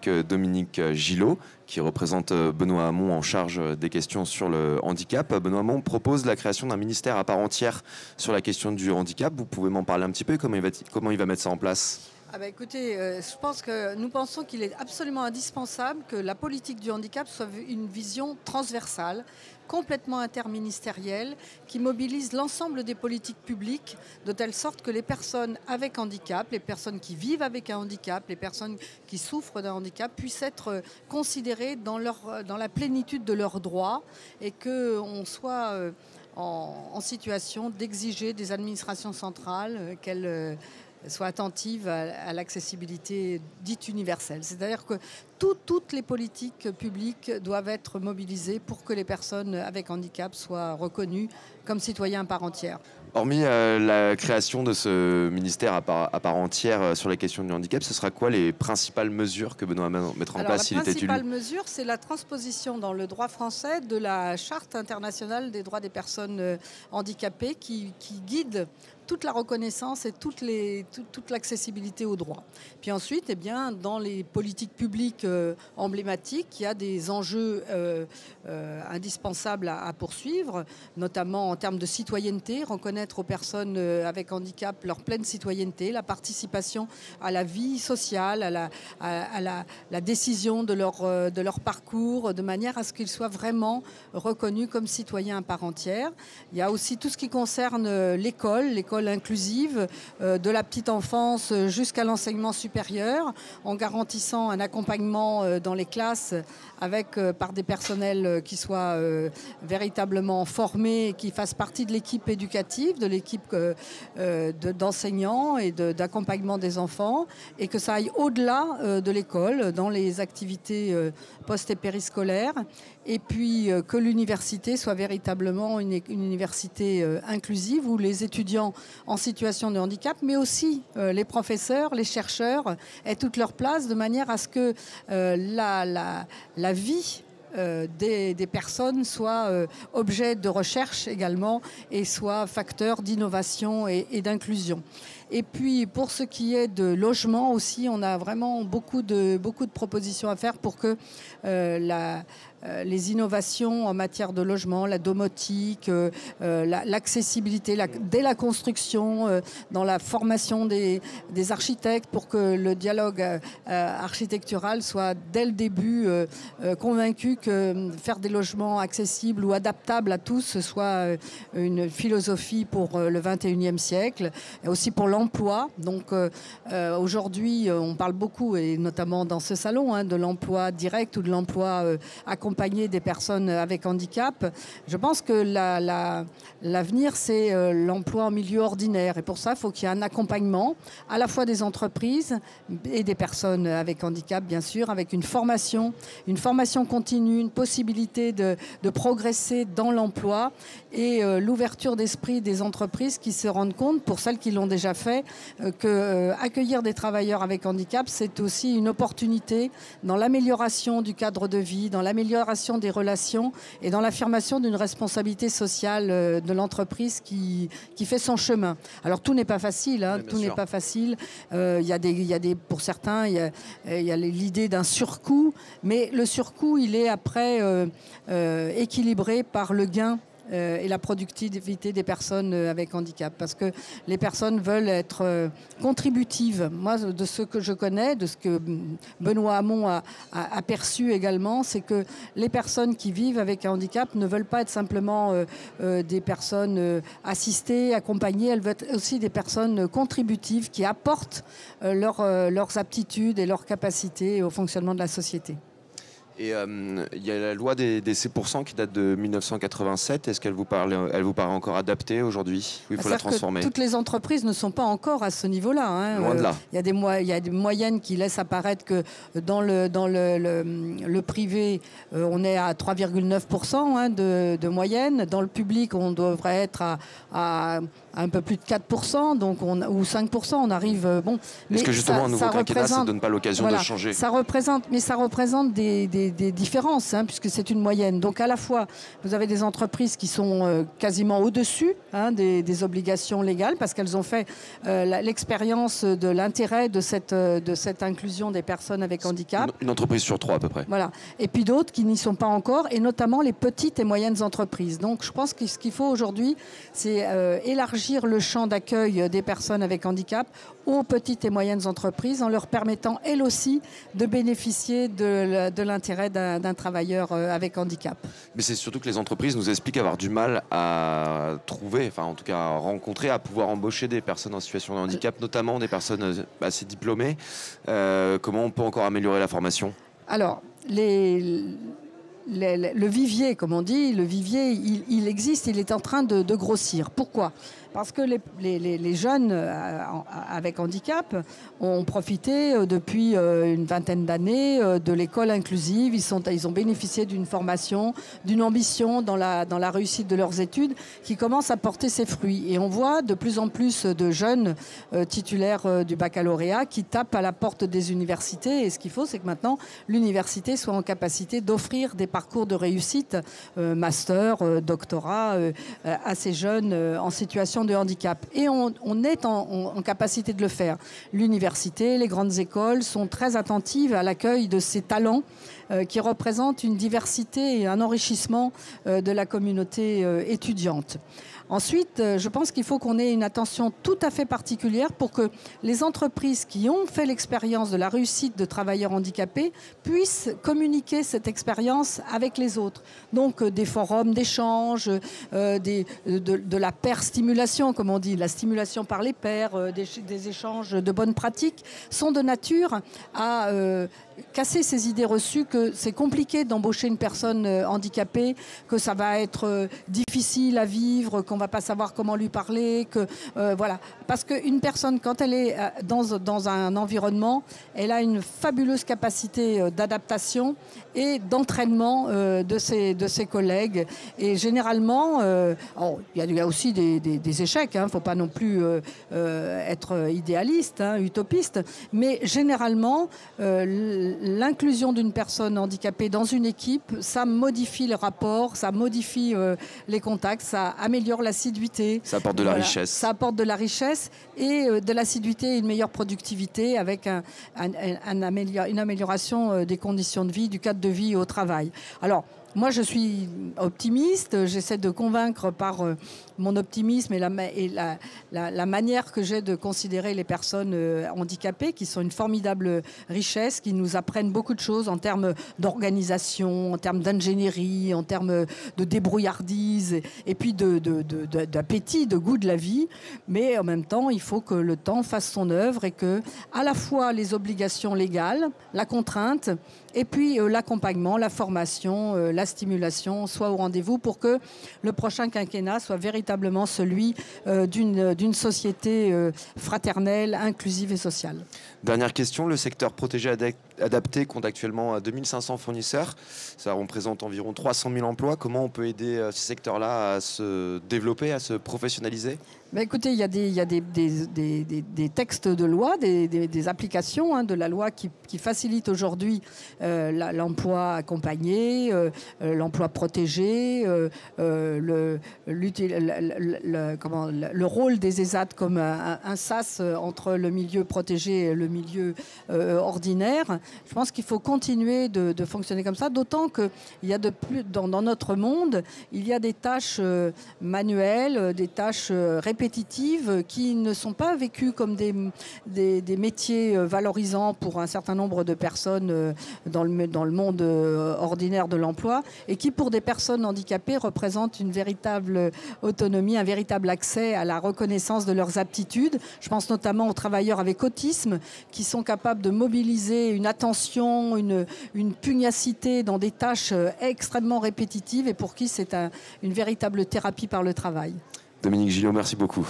avec Dominique Gillot, qui représente Benoît Hamon en charge des questions sur le handicap. Benoît Hamon propose la création d'un ministère à part entière sur la question du handicap. Vous pouvez m'en parler un petit peu, comment il va mettre ça en place ? Écoutez, je pense que nous pensons qu'il est absolument indispensable que la politique du handicap soit une vision transversale, complètement interministérielle, qui mobilise l'ensemble des politiques publiques de telle sorte que les personnes avec handicap, les personnes qui vivent avec un handicap, les personnes qui souffrent d'un handicap puissent être considérées dans la plénitude de leurs droits et qu'on soit en situation d'exiger des administrations centrales qu'elles soient attentives à l'accessibilité dite universelle. C'est-à-dire que toutes les politiques publiques doivent être mobilisées pour que les personnes avec handicap soient reconnues comme citoyens à part entière. Hormis la création de ce ministère à part entière sur la question du handicap, ce sera quoi les principales mesures que Benoît Hamon mettra en place s'il est élu ? La principale mesure, c'est la transposition dans le droit français de la Charte internationale des droits des personnes handicapées qui guide toute la reconnaissance et toute l'accessibilité aux droits. Puis ensuite, dans les politiques publiques emblématiques, il y a des enjeux indispensables à poursuivre, notamment en termes de citoyenneté, reconnaître aux personnes avec handicap leur pleine citoyenneté, la participation à la vie sociale, à la décision de leur parcours, de manière à ce qu'ils soient vraiment reconnus comme citoyens à part entière. Il y a aussi tout ce qui concerne l'école inclusive, de la petite enfance jusqu'à l'enseignement supérieur, en garantissant un accompagnement dans les classes par des personnels qui soient véritablement formés et qui fassent partie de l'équipe éducative, de l'équipe d'enseignants et d'accompagnement des enfants, et que ça aille au-delà de l'école, dans les activités post- et périscolaires, et puis que l'université soit véritablement une université inclusive où les étudiants en situation de handicap, mais aussi les professeurs, les chercheurs aient toute leur place, de manière à ce que la vie des personnes soit objet de recherche également et soit facteur d'innovation et d'inclusion. Et puis pour ce qui est de logement aussi, on a vraiment beaucoup de propositions à faire pour que les innovations en matière de logement, la domotique, l'accessibilité, dès la construction, dans la formation des architectes, pour que le dialogue architectural soit dès le début convaincu que faire des logements accessibles ou adaptables à tous soit une philosophie pour le 21e siècle, et aussi pour l'emploi. Donc aujourd'hui, on parle beaucoup, et notamment dans ce salon, de l'emploi direct ou de l'emploi accompagné des personnes avec handicap. Je pense que l'avenir, c'est l'emploi en milieu ordinaire. Et pour ça, il faut qu'il y ait un accompagnement à la fois des entreprises et des personnes avec handicap, bien sûr, avec une formation continue, une possibilité de progresser dans l'emploi et l'ouverture d'esprit des entreprises qui se rendent compte, pour celles qui l'ont déjà fait, que accueillir des travailleurs avec handicap, c'est aussi une opportunité dans l'amélioration du cadre de vie, dans l'amélioration des relations et dans l'affirmation d'une responsabilité sociale de l'entreprise qui fait son chemin. Alors tout n'est pas facile, tout n'est pas facile. Il y a pour certains, il y a l'idée d'un surcoût, mais le surcoût, il est après équilibré par le gain et la productivité des personnes avec handicap, parce que les personnes veulent être contributives. Moi, de ce que je connais, de ce que Benoît Hamon a perçu également, c'est que les personnes qui vivent avec un handicap ne veulent pas être simplement des personnes assistées, accompagnées, elles veulent être aussi des personnes contributives qui apportent leurs aptitudes et leurs capacités au fonctionnement de la société. Et il y a la loi des C% qui date de 1987. Est-ce qu'elle vous paraît encore adaptée aujourd'hui? Il faut la transformer. Toutes les entreprises ne sont pas encore à ce niveau-là. Loin de là. Il y a des moyennes qui laissent apparaître que dans le privé, on est à 3,9% de moyenne. Dans le public, on devrait être à un peu plus de 4%, donc ou 5%, on arrive... bon. Est-ce que justement, un nouveau quinquennat, ça ne donne pas l'occasion voilà, de changer? Ça représente des différences, hein, puisque c'est une moyenne. Donc à la fois, vous avez des entreprises qui sont quasiment au-dessus des obligations légales, parce qu'elles ont fait l'expérience de l'intérêt de cette inclusion des personnes avec handicap. Une entreprise sur 3 à peu près. Voilà. Et puis d'autres qui n'y sont pas encore, et notamment les petites et moyennes entreprises. Donc je pense que ce qu'il faut aujourd'hui, c'est élargir le champ d'accueil des personnes avec handicap aux petites et moyennes entreprises en leur permettant, elles aussi, de bénéficier de l'intérêt d'un travailleur avec handicap. Mais c'est surtout que les entreprises nous expliquent avoir du mal à trouver, enfin en tout cas à rencontrer, à pouvoir embaucher des personnes en situation de handicap, notamment des personnes assez diplômées. Comment on peut encore améliorer la formation? Alors, le vivier, comme on dit, le vivier, il existe, il est en train de grossir. Pourquoi ? Parce que les jeunes avec handicap ont profité depuis une vingtaine d'années de l'école inclusive. Ils ont bénéficié d'une formation, d'une ambition dans la réussite de leurs études qui commence à porter ses fruits. Et on voit de plus en plus de jeunes titulaires du baccalauréat qui tapent à la porte des universités. Et ce qu'il faut, c'est que maintenant, l'université soit en capacité d'offrir des parcours de réussite, master, doctorat, à ces jeunes en situation de handicap. Et on est en capacité de le faire. L'université, les grandes écoles sont très attentives à l'accueil de ces talents qui représentent une diversité et un enrichissement de la communauté étudiante. Ensuite, je pense qu'il faut qu'on ait une attention tout à fait particulière pour que les entreprises qui ont fait l'expérience de la réussite de travailleurs handicapés puissent communiquer cette expérience avec les autres. Donc des forums d'échange, de la pair stimulation, comme on dit, la stimulation par les pairs, des échanges de bonnes pratiques sont de nature à casser ces idées reçues que c'est compliqué d'embaucher une personne handicapée, que ça va être difficile à vivre, qu'on va pas savoir comment lui parler, que voilà. Parce qu'une personne, quand elle est dans un environnement, elle a une fabuleuse capacité d'adaptation et d'entraînement de ses collègues. Et généralement, il y a aussi des échecs, hein, faut pas non plus être idéaliste, hein, utopiste, mais généralement, l'inclusion d'une personne handicapée dans une équipe, ça modifie les rapports, ça modifie les contacts, ça améliore l'assiduité. Ça apporte de la richesse. Ça apporte de la richesse et de l'assiduité et une meilleure productivité avec une amélioration des conditions de vie, du cadre de vie au travail. Alors, moi, je suis optimiste. J'essaie de convaincre par mon optimisme et la manière que j'ai de considérer les personnes handicapées, qui sont une formidable richesse, qui nous apprennent beaucoup de choses en termes d'organisation, en termes d'ingénierie, en termes de débrouillardise et puis d'appétit, de goût de la vie. Mais en même temps, il faut que le temps fasse son œuvre et que, à la fois, les obligations légales, la contrainte, et puis l'accompagnement, la formation, la stimulation soient au rendez-vous pour que le prochain quinquennat soit véritablement celui d'une société fraternelle, inclusive et sociale. Dernière question, le secteur protégé adapté compte actuellement 2500 fournisseurs. Ça représente environ 300 000 emplois. Comment on peut aider ce secteur-là à se développer, à se professionnaliser ? Écoutez, il y a des textes de loi, des applications de la loi qui facilitent aujourd'hui l'emploi accompagné, l'emploi protégé, le rôle des ESAT comme un sas entre le milieu protégé et le milieu ordinaire. Je pense qu'il faut continuer de fonctionner comme ça, d'autant qu'il y a dans notre monde, il y a des tâches manuelles, des tâches répétitives qui ne sont pas vécues comme des métiers valorisants pour un certain nombre de personnes dans le monde ordinaire de l'emploi et qui, pour des personnes handicapées, représentent une véritable autonomie, un véritable accès à la reconnaissance de leurs aptitudes. Je pense notamment aux travailleurs avec autisme qui sont capables de mobiliser une attention, une pugnacité dans des tâches extrêmement répétitives et pour qui c'est une véritable thérapie par le travail. Dominique Gillot, merci beaucoup.